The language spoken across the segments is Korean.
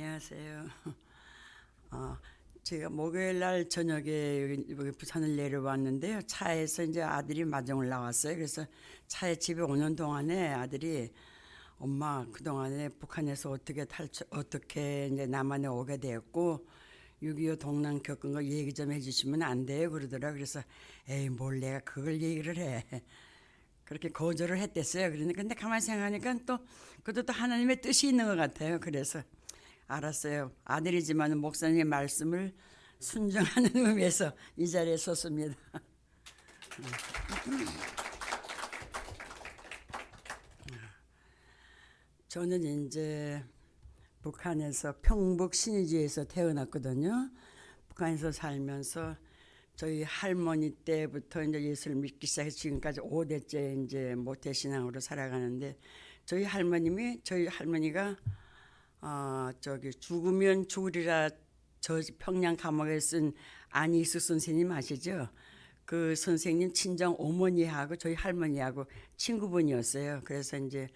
안녕하세요. 어, 제가 목요일 날 저녁에 여기 부산을 내려왔는데요. 차에서 이제 아들이 마중을 나왔어요. 그래서 차에 집에 오는 동안에 아들이 엄마 그동안에 북한에서 어떻게 이제 남한에 오게 되었고 6.25 동란 겪은 거 얘기 좀 해주시면 안 돼요 그러더라. 그래서 에이 뭘 내가 그걸 얘기를 해. 그렇게 거절을 했댔어요. 그러니까 근데 가만히 생각하니까 또 그것도 또 하나님의 뜻이 있는 것 같아요. 그래서 알았어요. 아들이지만 목사님의 말씀을 순종하는 의미에서 이 자리에 섰습니다. 저는 이제 북한에서 평북 신의주에서 태어났거든요. 북한에서 살면서 저희 할머니 때부터 이제 예수를 믿기 시작해서 지금까지 5대째 이제 모태신앙으로 살아가는데 저희 할머니가 저기 죽으면 죽으리라 저 평양 감옥에 쓴 안희수 선생님 아시죠? 그 선생님 친정 어머니하고 저희 할머니하고 친구분이었어요. 그래서 이제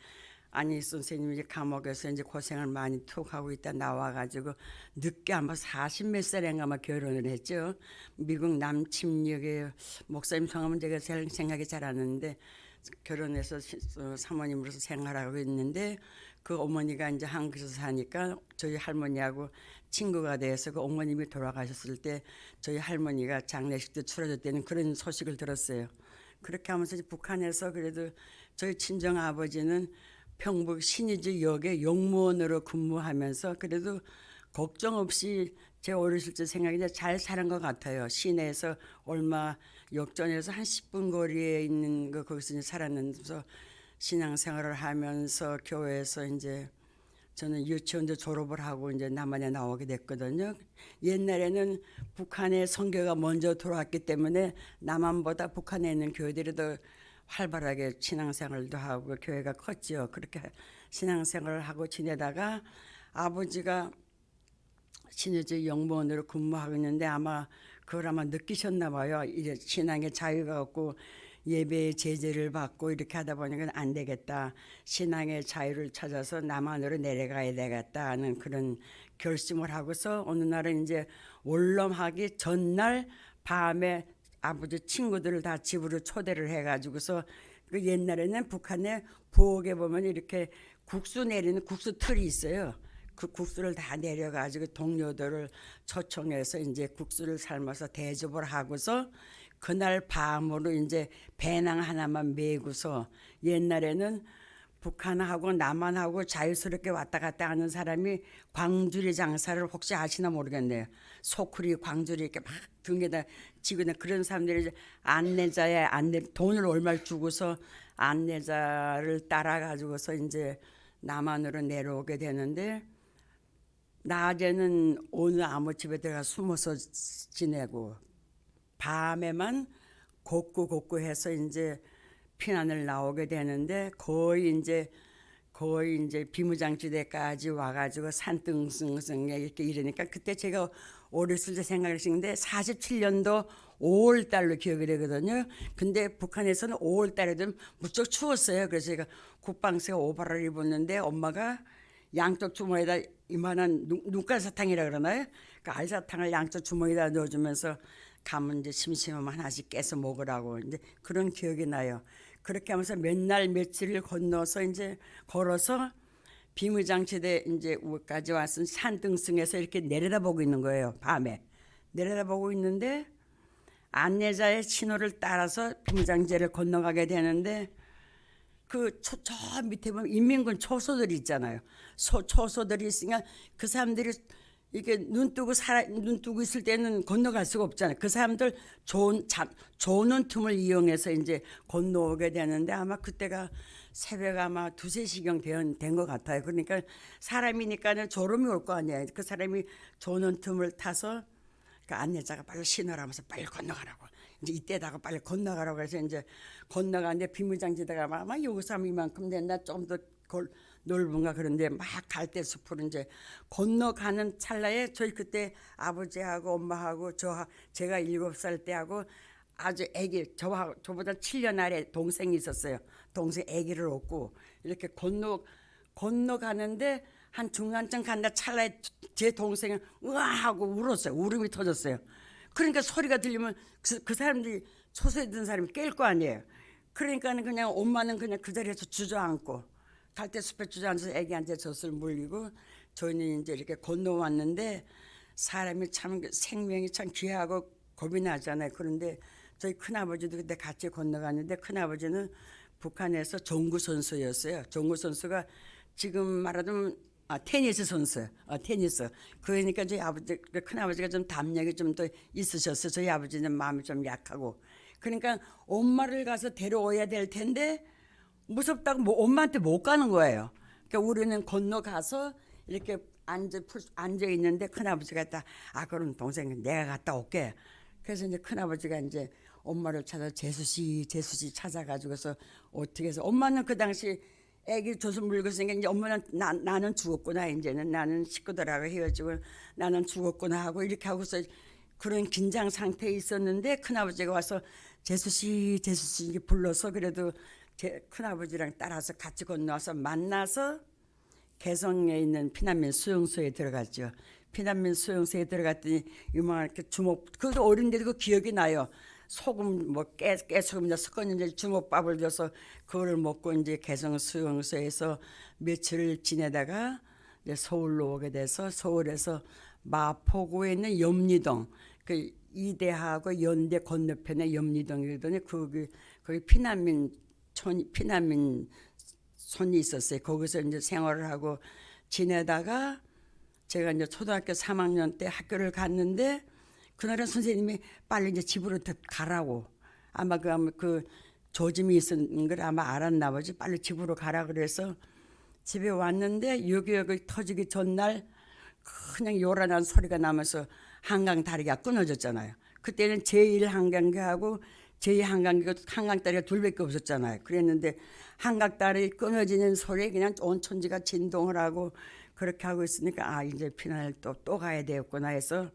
안희수 선생님이 이제 감옥에서 이제 고생을 많이 툭 하고 있다 나와가지고 늦게 아마 40 몇 살인가 아마 결혼을 했죠. 미국 남침역에 목사님 성함은 제가 생각이 잘 안 나는데 결혼해서 사모님으로서 생활하고 있는데 그 어머니가 이제 한국에서 사니까 저희 할머니하고 친구가 돼서 그 어머님이 돌아가셨을 때 저희 할머니가 장례식 때 추러졌다는 그런 소식을 들었어요. 그렇게 하면서 이제 북한에서 그래도 저희 친정 아버지는 평북 신의주역에 용무원으로 근무하면서 그래도 걱정 없이 제 어렸을 때 생각이 잘 사는 것 같아요. 시내에서 얼마 역전에서 한 10분 거리에 있는 거 거기서 이제 살았는데서 신앙생활을 하면서 교회에서 이제 저는 유치원도 졸업을 하고 이제 남한에 나오게 됐거든요. 옛날에는 북한에 선교가 먼저 들어왔기 때문에 남한보다 북한에 있는 교회들이 더 활발하게 신앙생활도 하고 교회가 컸죠. 그렇게 신앙생활을 하고 지내다가 아버지가 신의주 영무원으로 근무하고 있는데 아마 그걸 아마 느끼셨나 봐요. 이제 신앙의 자유가 없고 예배의 제재를 받고 이렇게 하다 보니까 안 되겠다. 신앙의 자유를 찾아서 남한으로 내려가야 되겠다 하는 그런 결심을 하고서 어느 날은 이제 월남하기 전날 밤에 아버지 친구들을 다 집으로 초대를 해가지고서 그 옛날에는 북한의 부엌에 보면 이렇게 국수 내리는 국수 틀이 있어요. 그 국수를 다 내려가지고 동료들을 초청해서 이제 국수를 삶아서 대접을 하고서 그날 밤으로 이제 배낭 하나만 메고서 옛날에는 북한하고 남한하고 자유스럽게 왔다 갔다 하는 사람이 광주리 장사를 혹시 아시나 모르겠네요. 소쿠리 광주리 이렇게 막 등에다 지고 있는 그런 사람들이 이제 돈을 얼마를 주고서 안내자를 따라 가지고서 이제 남한으로 내려오게 되는데 낮에는 어느 아무 집에 들어가 숨어서 지내고 밤에만 곡구곡구 해서 이제 피난을 나오게 되는데 거의 이제 비무장지대까지 와가지고 산등승승에 이렇게 이러니까 그때 제가 어렸을 때 생각하시는데 47년도 5월 달로 기억이 되거든요. 근데 북한에서는 5월 달에도 무척 추웠어요. 그래서 제가 국방새 오버를 입었는데 엄마가 양쪽 주머니에다 이만한 눈깔 사탕이라 그러나요? 그 알사탕을 양쪽 주머니에다 넣어주면서 가면 이제 심심하면 하나씩 깨서 먹으라고 이제 그런 기억이 나요. 그렇게 하면서 몇 날 며칠을 건너서 이제 걸어서 비무장지대 이제까지 왔은 산등승에서 이렇게 내려다보고 있는 거예요. 밤에 내려다보고 있는데 안내자의 신호를 따라서 비무장지대를 건너가게 되는데 저 밑에 보면 인민군 초소들이 있잖아요. 초소들이 있으니까 그 사람들이 이게 눈 뜨고 있을 때는 건너갈 수가 없잖아요. 그 사람들 조는 틈을 이용해서 이제 건너오게 되는데 아마 그때가 새벽 아마 2, 3시경 된 것 같아요. 그러니까 사람이니까는 졸음이 올 거 아니에요. 그 사람이 조는 틈을 타서 그 안내자가 빨리 신호를 하면서 빨리 건너가라고. 이제 이때다가 빨리 건너가라고 해서 이제 건너가는데 비무장지대가 아마 여기서 이만큼 된다 좀 더 넓은가 그런데 막 갈대 숲으로 이제 건너가는 찰나에 저희 그때 아버지하고 엄마하고 제가 7살 때하고 아주 애기 저보다 7년 아래 동생이 있었어요. 동생 애기를 얻고 이렇게 건너가는데 한 중간쯤 간다 찰나에 제 동생은 으아 하고 울었어요. 울음이 터졌어요. 그러니까 소리가 들리면 그 사람들이 소수에 든 사람이 깰 거 아니에요. 그러니까는 그냥 엄마는 그냥 그 자리에서 주저앉고 갈대숲에 주저앉아서 애기한테 젖을 물리고 저희는 이제 이렇게 건너왔는데 사람이 참 생명이 참 귀하고 겁이 나잖아요. 그런데 저희 큰아버지도 그때 같이 건너갔는데 큰아버지는 북한에서 종구 선수였어요. 종구 선수가 지금 말하자면 테니스 선수, 테니스. 그러니까 저희 아버지, 큰아버지가 좀 담력이 좀 더 있으셨어요. 저희 아버지는 마음이 좀 약하고. 그러니까 엄마를 가서 데려와야 될 텐데 무섭다고 뭐 엄마한테 못 가는 거예요. 그러니까 우리는 건너가서 이렇게 앉아 있는데 큰아버지가 딱 그럼 동생 내가 갔다 올게. 그래서 이제 큰아버지가 이제 엄마를 찾아 재수씨 찾아가지고서 어떻게 해서 엄마는 그 당시 애기 젖을 물고 있으니까 이제 엄마는 나는 죽었구나 이제는 나는 식구들하고 헤어지고 나는 죽었구나 하고 이렇게 하고서 그런 긴장 상태에 있었는데 큰아버지가 와서 재수씨 이렇게 불러서 그래도 제 큰아버지랑 따라서 같이 건너와서 만나서 개성에 있는 피난민 수용소에 들어갔죠. 피난민 수용소에 들어갔더니 이렇게 주먹 그것도 어린데도 그 기억이 나요. 소금 뭐 깨소금 섞었는데 주먹밥을 줘서 그거를 먹고 이제 개성 수용소에서 며칠을 지내다가 이제 서울로 오게 돼서 서울에서 마포구에 있는 염리동 그 이대하고 연대 건너편에 염리동이더니 거기 피난민 손이 있었어요. 거기서 이제 생활을 하고 지내다가 제가 이제 초등학교 3학년 때 학교를 갔는데 그날은 선생님이 빨리 이제 집으로 가라고 아마 그 조짐이 있었는 걸 아마 알았나 보지. 빨리 집으로 가라 그래서 집에 왔는데 6.25 터지기 전날 그냥 요란한 소리가 나면서 한강 다리가 끊어졌잖아요. 그때는 제1한강교하고 제2한강다리가 둘밖에 없었잖아요. 그랬는데 한강다리 끊어지는 소리에 그냥 온 천지가 진동을 하고 그렇게 하고 있으니까 이제 피난을 또 가야 되겠구나 해서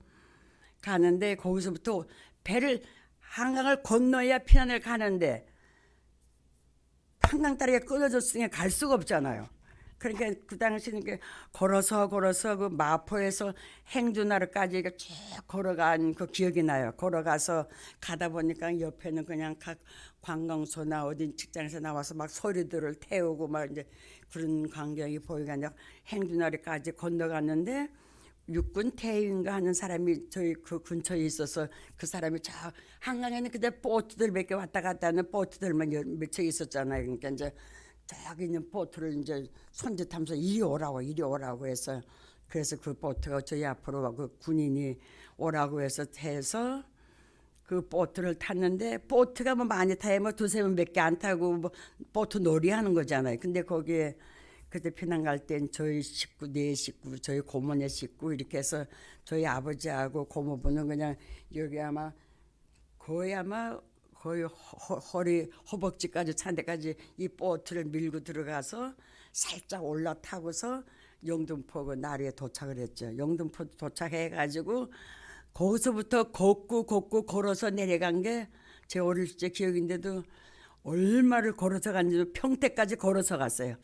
가는데 거기서부터 배를 한강을 건너야 피난을 가는데 한강다리가 끊어졌으니까 갈 수가 없잖아요. 그러니까 그 당시는 걸어서 그 마포에서 행주나루까지 쭉 걸어간 그 기억이 나요. 걸어가서 가다 보니까 옆에는 그냥 각 관광소나 어디 직장에서 나와서 막 소리들을 태우고 막 이제 그런 광경이 보이가 이제 행주나루까지 건너갔는데 육군 태위인가 하는 사람이 저희 그 근처에 있어서 그 사람이 저 한강에는 그때 보트들 몇 개 왔다 갔다 하는 보트들만 몇 척 있었잖아요. 그러니까 이제 저기 있는 보트를 이제 손짓하면서 이리 오라고 해서 그래서 그 보트가 저희 앞으로 그 군인이 오라고 해서 그 보트를 탔는데 보트가 뭐 많이 타야 뭐 두세 번밖에 안 타고 뭐 보트 놀이하는 거잖아요. 근데 거기에 그때 피난 갈 땐 저희 식구 네 식구 저희 고모네 식구 이렇게 해서 저희 아버지하고 고모부는 그냥 여기 거의 허벅지까지 찬 데까지 이 보트를 밀고 들어가서 살짝 올라타고서 영등포 그 나루에 도착을 했죠. 영등포 도착해가지고 거기서부터 걷고 걸어서 내려간 게 제 어릴 때 기억인데도 얼마를 걸어서 갔는지 평택까지 걸어서 갔어요.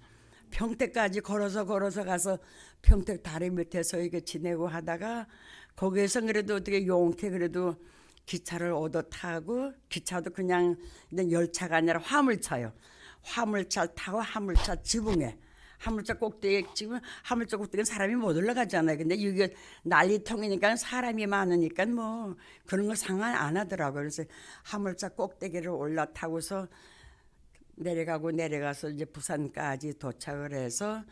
평택까지 걸어서 가서 평택 다리 밑에서 이게 지내고 하다가 거기에서 그래도 어떻게 용케 그래도 기차를 얻어 타고 기차도 그냥 열차가 아니라 화물차요. 화물차 타고 화물차 지붕에 화물차 꼭대기에 지금 화물차 꼭대기는 사람이 못 올라가잖아요. 근데 이게 난리통이니까 사람이 많으니까 뭐 그런 거 상관 안 하더라고요. 그래서 화물차 꼭대기를 올라타고서 내려가서 이제 부산까지 도착을 해서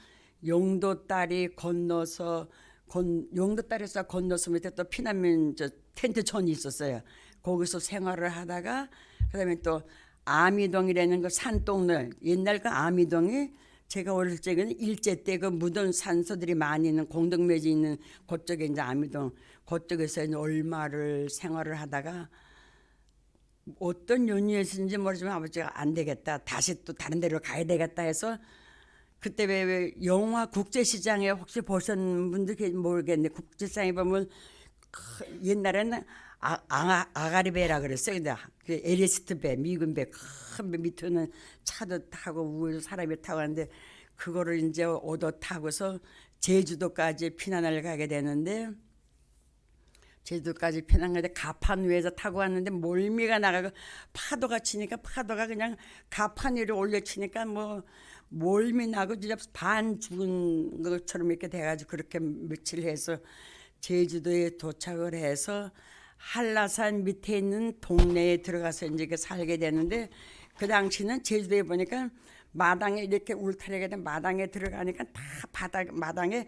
용도다리 건너서 용도다리에서 건너서 밑에 또 피난민 텐트촌이 있었어요. 거기서 생활을 하다가 그다음에 또 아미동이라는 그 산동네 옛날 그 아미동이 제가 어릴 적에는 일제 때 그 묻은 산소들이 많이 있는 공동묘지 있는 그쪽에 이제 아미동 그쪽에서 이제 얼마를 생활을 하다가 어떤 연유였는지 모르지만 아버지가 안 되겠다 다시 또 다른 데로 가야 되겠다 해서 그때 왜 영화 국제시장에 혹시 보신 분들 모르겠네. 국제시장에 보면 옛날에는 아가리배라 그랬어요. 근데 그 에리스트 배, 미군 배, 큰 배 밑에는 차도 타고 위에서 사람이 타고 하는데 그거를 이제 오도 타고서 제주도까지 피난을 가게 되는데, 제주도까지 피난 가는데 가판 위에서 타고 왔는데 몰미가 나가고 파도가 치니까 파도가 그냥 가판 위로 올려치니까 뭐 몰미 나고 진짜 반 죽은 것처럼 이렇게 돼가지고 그렇게 며칠 해서 제주도에 도착을 해서 한라산 밑에 있는 동네에 들어가서 이제 살게 되는데, 그 당시는 제주도에 보니까 마당에 이렇게 울타리가 된 마당에 들어가니까 다 바닥 마당에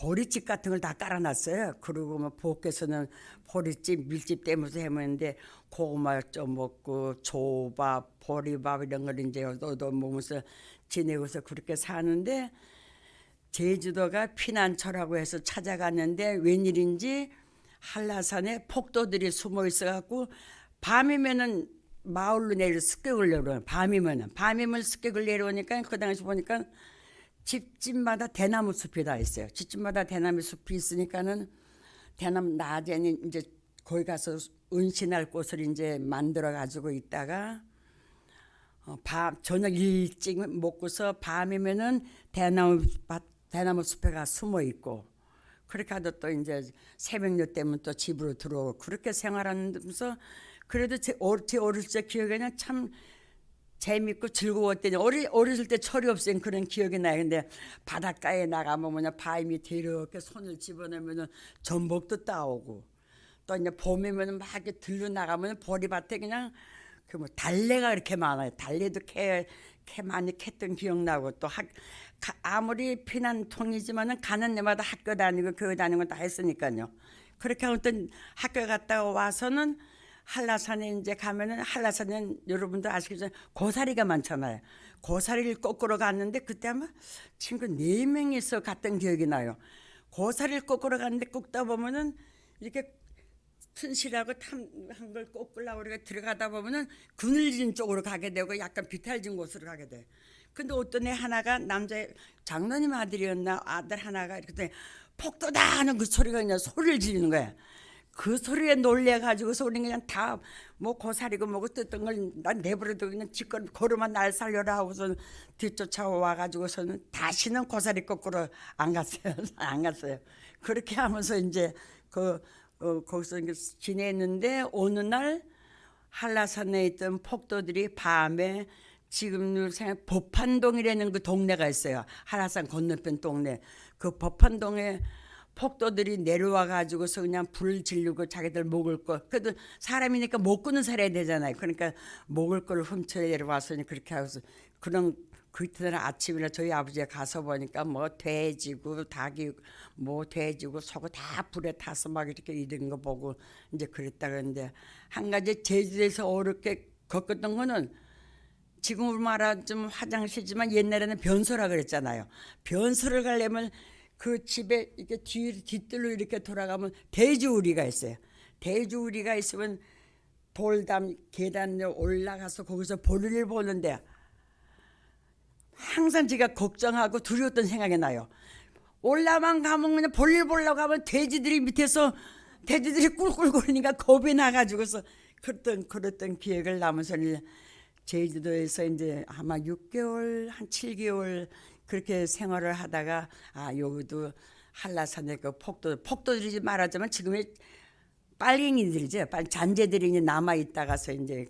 보리집 같은 걸 다 깔아놨어요. 그리고 뭐 밖에서는 보리집, 밀집 때문에 해먹는데 고구마 쪄 먹고 조밥, 보리밥 이런 걸 이제 얻어 먹으면서 지내고서 그렇게 사는데, 제주도가 피난처라고 해서 찾아갔는데 웬일인지 한라산에 폭도들이 숨어 있어갖고 밤이면은 마을로 내려 습격을 내려요. 밤이면 습격을 내려오니까 그 당시 보니까 집집마다 대나무 숲이 다 있어요. 집집마다 대나무 숲이 있으니까는 대나무 낮에는 이제 거기 가서 은신할 곳을 이제 만들어 가지고 있다가 저녁 일찍 먹고서 밤이면은 대나무 숲에 가 숨어 있고, 그렇게 하다 또 이제 새벽녘 되면 또 집으로 들어오고 그렇게 생활하면서, 그래도 제 어렸을 때 기억에는 참 재밌고 즐거웠더니 어렸을 때 철이 없으니 그런 기억이 나요. 근데 바닷가에 나가면 뭐냐 바위 밑에 이렇게 손을 집어넣으면 전복도 따오고, 또 이제 봄이면 막 이렇게 들러 나가면 보리밭에 그냥 그 뭐 달래가 이렇게 많아요. 달래도 캐 많이 캤던 기억나고, 또 아무리 피난통이지만은 가는 데마다 학교 다니고 교회 다니고 다 했으니까요. 그렇게 어떤 학교 갔다가 와서는 한라산에 이제 가면은, 한라산은 여러분도 아시겠지만 고사리가 많잖아요. 고사리를 거꾸로 갔는데 그때 아마 친구 4명이서 갔던 기억이 나요. 고사리를 거꾸로 갔는데 꺾다 보면은 이렇게 튼실하고 한 걸 꺾으려고 우리가 들어가다 보면은 그늘진 쪽으로 가게 되고 약간 비탈진 곳으로 가게 돼. 근데 어떤 애 하나가 남자 장로님 아들이었나 아들 하나가 이렇게 폭도다 하는 그 소리가 그냥 소리를 지르는 거야. 그 소리에 놀래가지고서 우리는 그냥 다 뭐 고사리고 뭐고 뜯던 걸 난 내버려두고 그냥 지껏 걸으면 날 살려라 하고서 뒤쫓아와가지고서는 다시는 고사리 거꾸로 안 갔어요. 안 갔어요. 그렇게 하면서 이제 거기서 지냈는데, 어느 날 한라산에 있던 폭도들이 밤에 지금 생각 법한동이라는 그 동네가 있어요. 한라산 건너편 동네. 그 법한동에 폭도들이 내려와 가지고서 그냥 불 지르고 자기들 먹을 거, 그래도 사람이니까 먹고는 살아야 되잖아요. 그러니까 먹을 걸 훔쳐 내려와서 그렇게 하고서, 그런 그 이튿날 아침이나 저희 아버지가 가서 보니까 뭐 돼지고 닭이 뭐 돼지고 소고 다 불에 타서 막 이렇게 이런 거 보고 이제 그랬다. 그런데 한 가지 제주도에서 어렵게 겪었던 거는, 지금 말하자면 화장실이지만 옛날에는 변소라 그랬잖아요. 변소를 가려면 그 집에 이렇게 뒷뜰로 이렇게 돌아가면 돼지우리가 있어요. 돼지우리가 있으면 돌담 계단에 올라가서 거기서 볼일을 보는데 항상 제가 걱정하고 두려웠던 생각이 나요. 올라만 가면 그냥 볼일 보려고 하면 돼지들이 밑에서 돼지들이 꿀꿀거리니까 겁이 나가지고서 그랬던 기억을 나면서 제주도에서 이제 아마 6개월 한 7개월 그렇게 생활을 하다가, 여기도 한라산의 그 폭도들이 말하자면 지금의 빨갱이들이죠. 잔재들이 이제 남아 있다가서 이제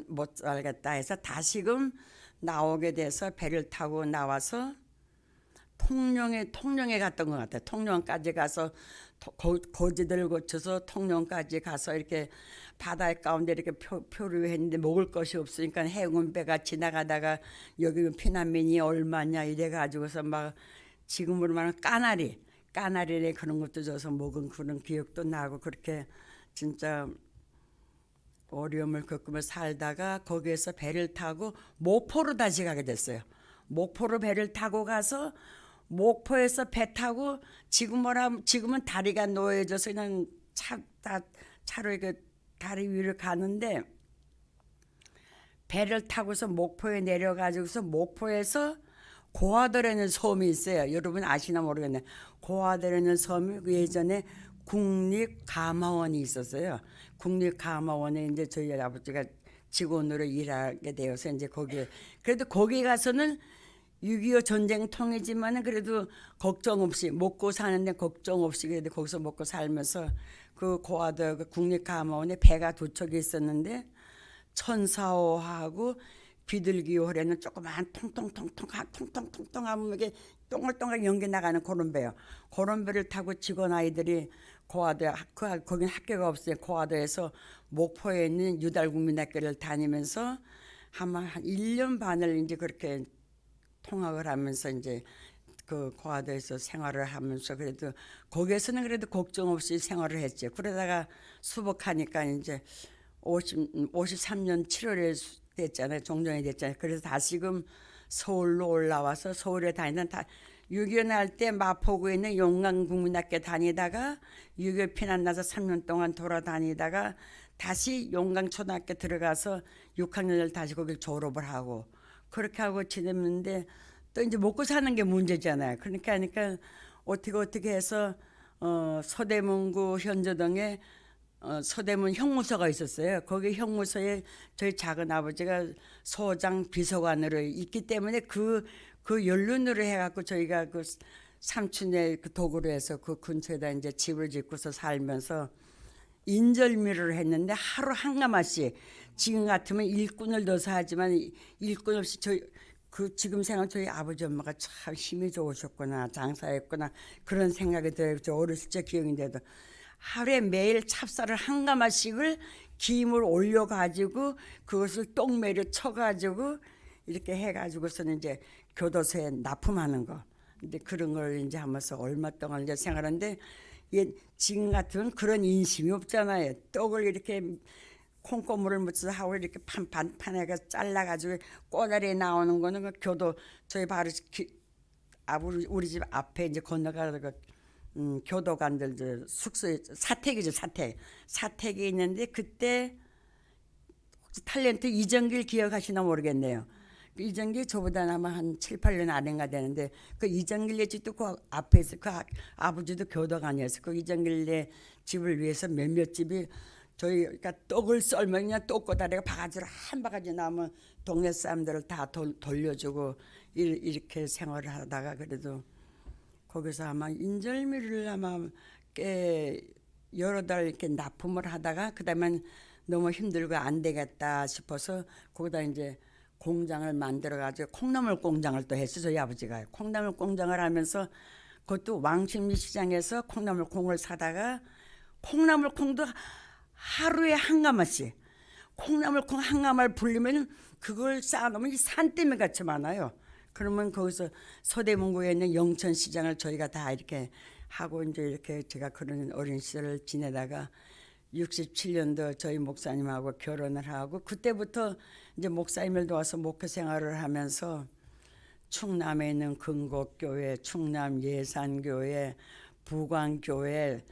못 살겠다 해서 다시금 나오게 돼서 배를 타고 나와서 통영에 갔던 것 같아요. 통영까지 가서 고지들 거쳐서 통영까지 가서 이렇게 바다 가운데 이렇게 표류했는데 먹을 것이 없으니까 해운배가 지나가다가 여기 피난민이 얼마냐 이래 가지고서 막 지금으로 말하면 까나리에 그런 것도 줘서 먹은 그런 기억도 나고, 그렇게 진짜 어려움을 겪으며 살다가 거기에서 배를 타고 목포로 다시 가게 됐어요. 목포로 배를 타고 가서 목포에서 배 타고 지금은 다리가 놓여져서 그냥 차로 이렇게 다리 위를 가는데, 배를 타고서 목포에 내려가지고서 목포에서 고화도라는 섬이 있어요. 여러분 아시나 모르겠네. 고화도라는 섬이 예전에 국립가마원이 있었어요. 국립가마원에 이제 저희 아버지가 직원으로 일하게 되어서 이제 거기, 그래도 거기 가서는 6.25 전쟁통이지만은 그래도 걱정 없이 먹고 사는데 걱정 없이 그래도 거기서 먹고 살면서 그 고아도 그 국립감화원에 배가 두 척이 있었는데 천사호하고 비둘기호래는 조그만 통통통통 하면 이게 동글동글 연기 나가는 그런 배요. 그런 배를 타고 직원 아이들이 고아도 거긴 학교가 없어요. 고아도에서 목포에 있는 유달국민학교를 다니면서 아마 한 1년 반을 이제 그렇게 통학을 하면서 이제 그 고아도에서 생활을 하면서 그래도 거기에서는 그래도 걱정 없이 생활을 했죠. 그러다가 수복하니까 이제 53년 7월에 됐잖아요. 종전이 됐잖아요. 그래서 다시금 서울로 올라와서 서울에 다니던 6.25 날 때 마포구에 있는 용강국민학교 다니다가 6.25 피난 나서 3년 동안 돌아다니다가 다시 용강초등학교 들어가서 6학년을 다시 거길 졸업을 하고 그렇게 하고 지냈는데 또 이제 먹고 사는 게 문제잖아요. 그러니까 하니까 어떻게 해서 서대문구 현저동에 서대문 형무소가 있었어요. 거기 형무소에 저희 작은 아버지가 소장 비서관으로 있기 때문에 그 연륜으로 해갖고 저희가 그 삼촌의 그 도구로 해서 그 근처에다 이제 집을 짓고서 살면서 인절미를 했는데 하루 한 가마씩 지금 같으면 일꾼을 넣어서 하지만 일꾼 없이 저희 그 지금 생각 저희 아버지 엄마가 참 힘이 좋으셨구나 장사했구나 그런 생각이 들어요. 저 어렸을 적 기억인데도 하루에 매일 찹쌀을 한 가마씩을 김을 올려가지고 그것을 똥매로 쳐가지고 이렇게 해가지고서는 이제 교도소에 납품하는 거. 근데 그런 걸 이제 하면서 얼마 동안 이제 생활하는데 지금 같으면 그런 인심이 없잖아요. 떡을 이렇게 콩고물을 묻혀서 하고 이렇게 판에가 잘라가지고 꼬다리에 나오는 거는 그 교도 저희 바로 우리 집 앞에 이제 건너가다가 교도관들 숙소에 사택이죠 사택이 있는데 그때 혹시 탤런트 이정길 기억하시나 모르겠네요. 그 이정길 저보다 아마 한 7, 8년 아래가 되는데 그 이정길네 집도 그 앞에 있어. 그 아버지도 교도관이었어. 그 이정길네 집을 위해서 몇몇 집이 저희가 떡을 썰면 그냥 떡꼬다리가 바가지로 한 바가지 나오면 동네 사람들을 다 돌려주고 이렇게 생활을 하다가 그래도 거기서 아마 인절미를 아마 꽤 여러 달 이렇게 납품을 하다가 그다음엔 너무 힘들고 안 되겠다 싶어서 거기다 이제 공장을 만들어 가지고 콩나물 공장을 또 했어요. 저희 아버지가 콩나물 공장을 하면서 그것도 왕십리 시장에서 콩나물 콩을 사다가 콩나물 콩도 하루에 한 가마씩 콩나물 콩 한 가마를 불리면 그걸 쌓아놓으면 산더미 같이 많아요. 그러면 거기서 서대문구에 있는 영천시장을 저희가 다 이렇게 하고 이제 이렇게 제가 그런 어린 시절을 지내다가 67년도 저희 목사님하고 결혼을 하고 그때부터 이제 목사님을 도와서 목회 생활을 하면서 충남에 있는 근곡교회, 충남 예산교회, 부광교회,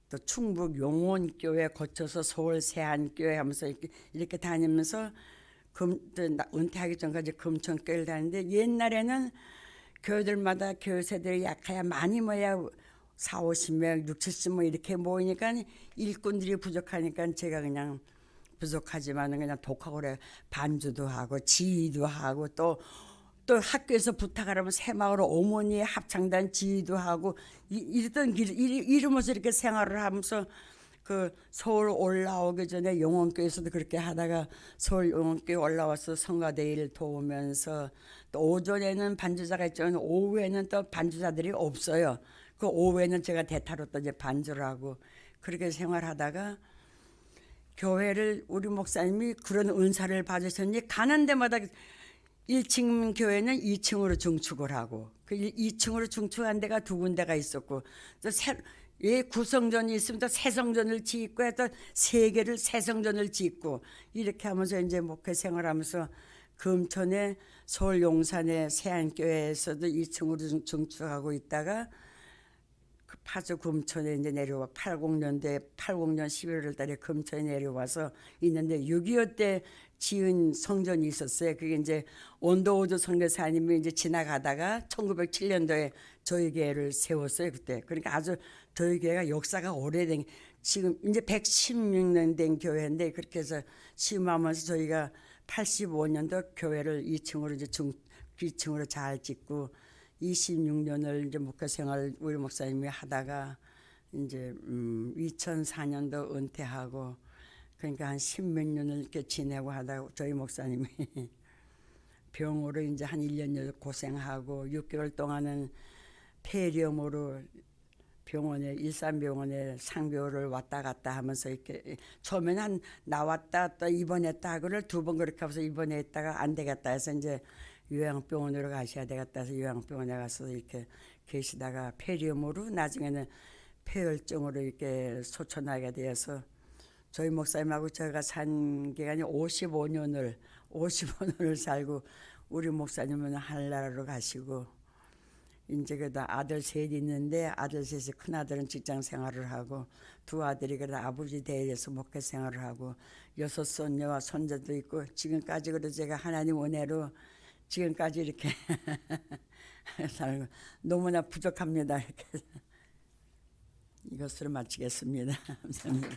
또 충북 용원교회 거쳐서 서울 세안교회 하면서 이렇게 다니면서 은퇴하기 전까지 금천교회를 다니는데 옛날에는 교회들마다 교회세들이 약해야 많이 모여야 4, 50명, 6, 70명 이렇게 모이니까 일꾼들이 부족하니까 제가 그냥 부족하지만 그냥 독하고 그래 반주도 하고 지휘도 하고 또 학교에서 부탁하라면 새마을 어머니의 합창단 지휘도 하고 이러면서 이렇게 생활을 하면서 그 서울 올라오기 전에 용원교에서도 그렇게 하다가 서울 용원교에 올라와서 성가대일 도우면서 또 오전에는 반주자가 있지만 오후에는 또 반주자들이 없어요. 그 오후에는 제가 대타로 또 이제 반주를 하고 그렇게 생활하다가 교회를 우리 목사님이 그런 은사를 받으셨니 가는 데마다 1층 교회는 2층으로 중축을 하고 그 2층으로 중축한 데가 두 군데가 있었고 또 구성전이 있으면 또 새 성전을 짓고 또 세 개를 새 성전을 짓고 이렇게 하면서 이제 목회 생활하면서 금천에 서울 용산의 세안교회에서도 2층으로 중축하고 있다가 그 파주 금천에 이제 내려와 80년 11월 달에 금천에 내려와서 있는데 6.25 때 지은 성전이 있었어요. 그게 이제 원도우주 선교사님이 이제 지나가다가 1907년도에 저희 교회를 세웠어요. 그때. 그러니까 아주 저희 교회가 역사가 오래된 지금 이제 116년 된 교회인데 그렇게 해서 시음하면서 저희가 85년도 교회를 2층으로 이제 기층으로 잘 짓고 26년을 이제 목회 생활 우리 목사님이 하다가 이제 2004년도 은퇴하고 그러니까 한 10몇 년을 이렇게 지내고 하다가 저희 목사님이 병으로 이제 한 1년 고생하고 6개월 동안은 폐렴으로 병원에 일산병원에 상교를 왔다 갔다 하면서 이렇게 처음에는 한 나왔다 또 입원했다 하고를 2번 그렇게 하면서 입원했다가 안 되겠다 해서 이제 요양병원으로 가셔야 되겠다 해서 요양병원에 가서 이렇게 계시다가 폐렴으로 나중에는 폐혈증으로 이렇게 소천하게 되어서 저희 목사님하고 제가 산 기간이 55년을 살고 우리 목사님은 하늘나라로 가시고 이제 그다 아들 셋 있는데 아들 셋이 큰 아들은 직장 생활을 하고 두 아들이 그다 아버지 대리에서 목회 생활을 하고 6 손녀와 손자도 있고 지금까지 그래도 제가 하나님 은혜로 지금까지 이렇게 살고 너무나 부족합니다. 이렇게 이것으로 마치겠습니다. 감사합니다.